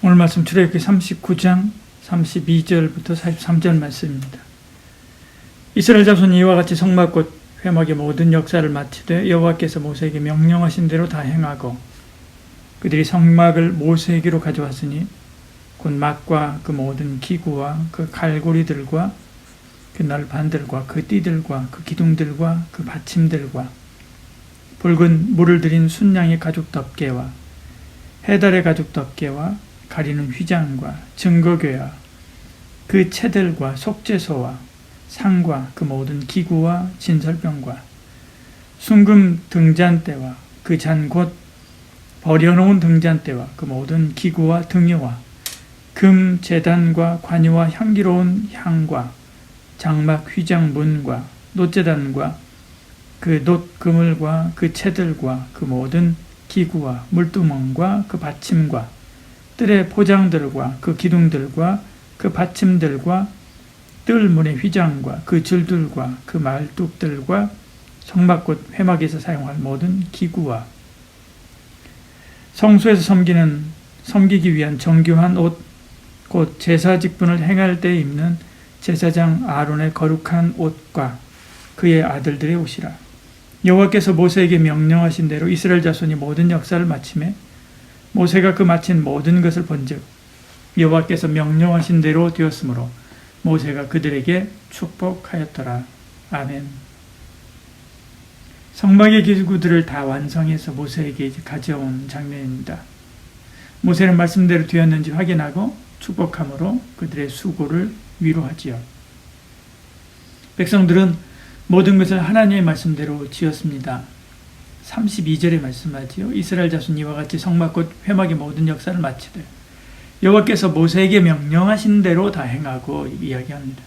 오늘 말씀 출애굽기 39장 32절부터 43절 말씀입니다. 이스라엘 자손이 이와 같이 성막곧 회막의 모든 역사를 마치되 여호와께서 모세에게 명령하신 대로 다 행하고 그들이 성막을 모세에게로 가져왔으니 곧 막과 그 모든 기구와 그 갈고리들과 그 널판들과 그 띠들과 그 기둥들과 그 받침들과 붉은 물을 들인 순양의 가죽 덮개와 해달의 가죽 덮개와 가리는 휘장과 증거궤와 그 채들과 속죄소와 상과 그 모든 기구와 진설병과 순금 등잔대와 그 잔 곧 버려놓은 등잔대와 그 모든 기구와 등유와 금 제단과 관유와 향기로운 향과 장막 휘장 문과 놋제단과 그 놋 그물과 그 채들과 그 모든 기구와 물두멍과 그 받침과 뜰의 포장들과 그 기둥들과 그 받침들과 뜰문의 휘장과 그 줄들과 그 말뚝들과 성막곧 회막에서 사용할 모든 기구와 성소에서 섬기기 위한 정교한 옷, 곧 제사 직분을 행할 때 입는 제사장 아론의 거룩한 옷과 그의 아들들의 옷이라. 여호와께서 모세에게 명령하신 대로 이스라엘 자손이 모든 역사를 마치매 모세가 그 마친 모든 것을 본즉 여호와께서 명령하신 대로 되었으므로 모세가 그들에게 축복하였더라. 아멘. 성막의 기구들을 다 완성해서 모세에게 가져온 장면입니다. 모세는 말씀대로 되었는지 확인하고 축복함으로 그들의 수고를 위로하지요. 백성들은 모든 것을 하나님의 말씀대로 지었습니다. 32절에 말씀하지요. 이스라엘 자손 이와 같이 성막 곧 회막의 모든 역사를 마치되 여호와께서 모세에게 명령하신 대로 다 행하고 이야기합니다.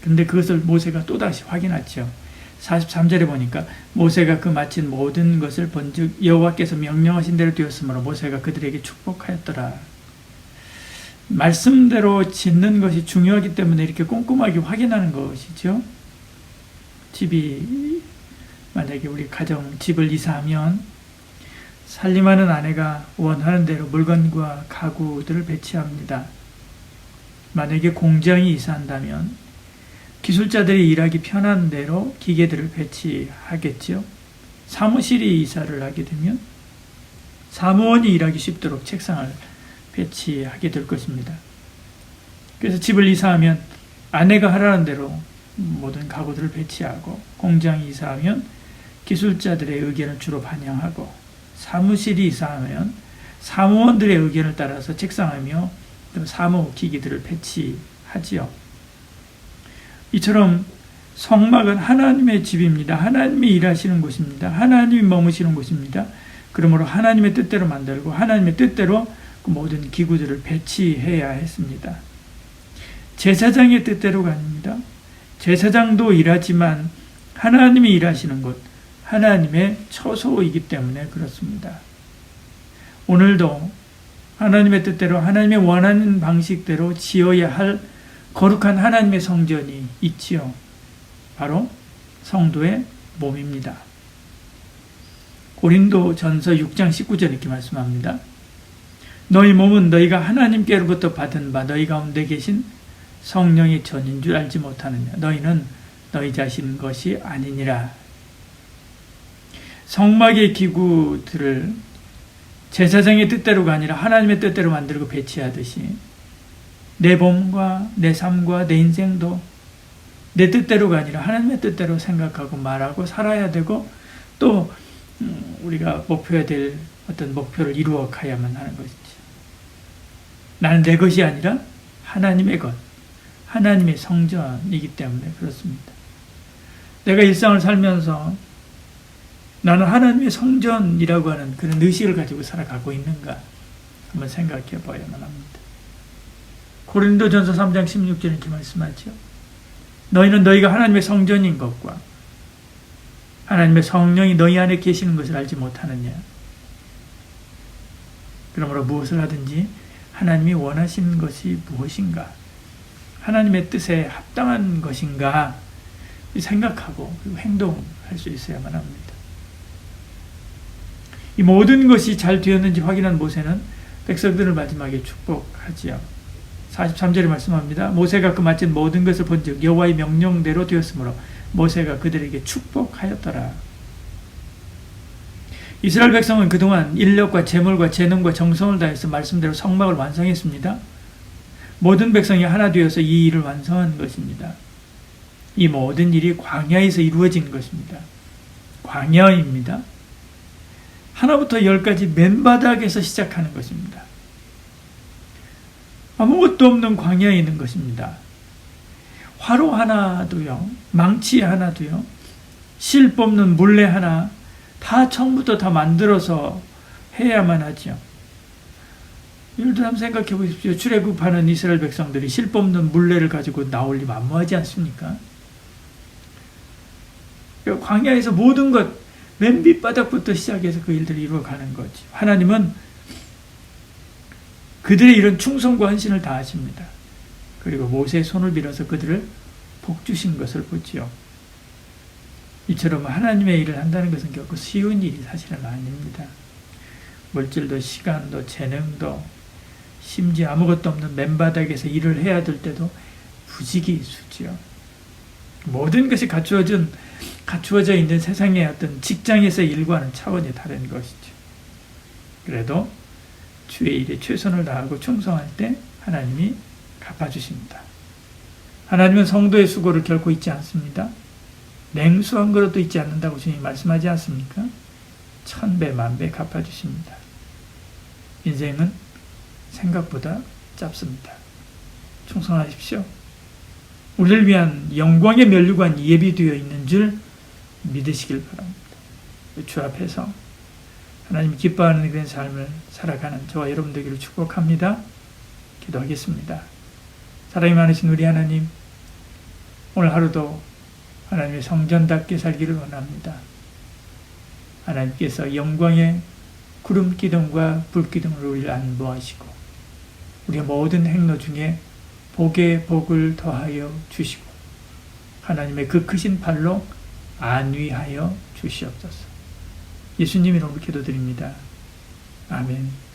그런데 그것을 모세가 또다시 확인하죠. 43절에 보니까 모세가 그 마친 모든 것을 본즉 여호와께서 명령하신 대로 되었으므로 모세가 그들에게 축복하였더라. 말씀대로 짓는 것이 중요하기 때문에 이렇게 꼼꼼하게 확인하는 것이죠. 집이 만약에 우리 가정 집을 이사하면 살림하는 아내가 원하는 대로 물건과 가구들을 배치합니다. 만약에 공장이 이사한다면 기술자들이 일하기 편한 대로 기계들을 배치하겠죠. 사무실이 이사를 하게 되면 사무원이 일하기 쉽도록 책상을 배치하게 될 것입니다. 그래서 집을 이사하면 아내가 하라는 대로 모든 가구들을 배치하고 공장이 이사하면 기술자들의 의견을 주로 반영하고 사무실이 이사하면 사무원들의 의견을 따라서 책상하며 사무기기들을 배치하지요. 이처럼 성막은 하나님의 집입니다. 하나님이 일하시는 곳입니다. 하나님이 머무시는 곳입니다. 그러므로 하나님의 뜻대로 만들고 하나님의 뜻대로 그 모든 기구들을 배치해야 했습니다. 제사장의 뜻대로가 아닙니다. 제사장도 일하지만 하나님이 일하시는 곳, 하나님의 처소이기 때문에 그렇습니다. 오늘도 하나님의 뜻대로 하나님의 원하는 방식대로 지어야 할 거룩한 하나님의 성전이 있지요. 바로 성도의 몸입니다. 고린도전서 6장 19절 이렇게 말씀합니다. 너희 몸은 너희가 하나님께로부터 받은 바 너희 가운데 계신 성령의 전인 줄 알지 못하느냐. 너희는 너희 자신 것이 아니니라. 성막의 기구들을 제사장의 뜻대로가 아니라 하나님의 뜻대로 만들고 배치하듯이 내 몸과 내 삶과 내 인생도 내 뜻대로가 아니라 하나님의 뜻대로 생각하고 말하고 살아야 되고 또 우리가 목표해야 될 어떤 목표를 이루어 가야만 하는 것이죠. 나는 내 것이 아니라 하나님의 것, 하나님의 성전이기 때문에 그렇습니다. 내가 일상을 살면서 나는 하나님의 성전이라고 하는 그런 의식을 가지고 살아가고 있는가 한번 생각해 봐야만 합니다. 고린도전서 3장 16절에 이렇게 말씀하죠. 너희는 너희가 하나님의 성전인 것과 하나님의 성령이 너희 안에 계시는 것을 알지 못하느냐. 그러므로 무엇을 하든지 하나님이 원하시는 것이 무엇인가, 하나님의 뜻에 합당한 것인가 생각하고 그리고 행동할 수 있어야만 합니다. 이 모든 것이 잘 되었는지 확인한 모세는 백성들을 마지막에 축복하지요. 43절에 말씀합니다. 모세가 그 마친 모든 것을 본즉 여호와의 명령대로 되었으므로 모세가 그들에게 축복하였더라. 이스라엘 백성은 그동안 인력과 재물과 재능과 정성을 다해서 말씀대로 성막을 완성했습니다. 모든 백성이 하나 되어서 이 일을 완성한 것입니다. 이 모든 일이 광야에서 이루어진 것입니다. 광야입니다. 하나부터 10까지 맨바닥에서 시작하는 것입니다. 아무것도 없는 광야에 있는 것입니다. 화로 하나도요, 망치 하나도요, 실 뽑는 물레 하나 다 처음부터 다 만들어서 해야만 하죠. 예를 들어 한번 생각해 보십시오. 출애굽하는 이스라엘 백성들이 실 뽑는 물레를 가지고 나올 리 만무하지 않습니까? 광야에서 모든 것, 맨 밑바닥부터 시작해서 그 일들을 이루어가는 거지. 하나님은 그들의 이런 충성과 헌신을 다하십니다. 그리고 모세의 손을 빌어서 그들을 복주신 것을 보지요. 이처럼 하나님의 일을 한다는 것은 결코 쉬운 일이 사실은 아닙니다. 물질도 시간도 재능도 심지어 아무것도 없는 맨바닥에서 일을 해야 될 때도 부지기수지요. 모든 것이 갖추어져 있는 세상의 어떤 직장에서의 일과는 차원이 다른 것이죠. 그래도 주의 일에 최선을 다하고 충성할 때 하나님이 갚아주십니다. 하나님은 성도의 수고를 결코 잊지 않습니다. 냉수한 그릇도 잊지 않는다고 주님이 말씀하지 않습니까? 1000배 만배 갚아주십니다. 인생은 생각보다 짧습니다. 충성하십시오. 우리를 위한 영광의 면류관이 예비되어 있는 줄 믿으시길 바랍니다. 주 앞에서 하나님 기뻐하는 그런 삶을 살아가는 저와 여러분 되기를 축복합니다. 기도하겠습니다. 사랑이 많으신 우리 하나님, 오늘 하루도 하나님의 성전답게 살기를 원합니다. 하나님께서 영광의 구름 기둥과 불 기둥으로 우리를 안보하시고 우리의 모든 행로 중에 복에 복을 더하여 주시고 하나님의 그 크신 팔로 안위하여 주시옵소서. 예수님 이름으로 기도드립니다. 아멘.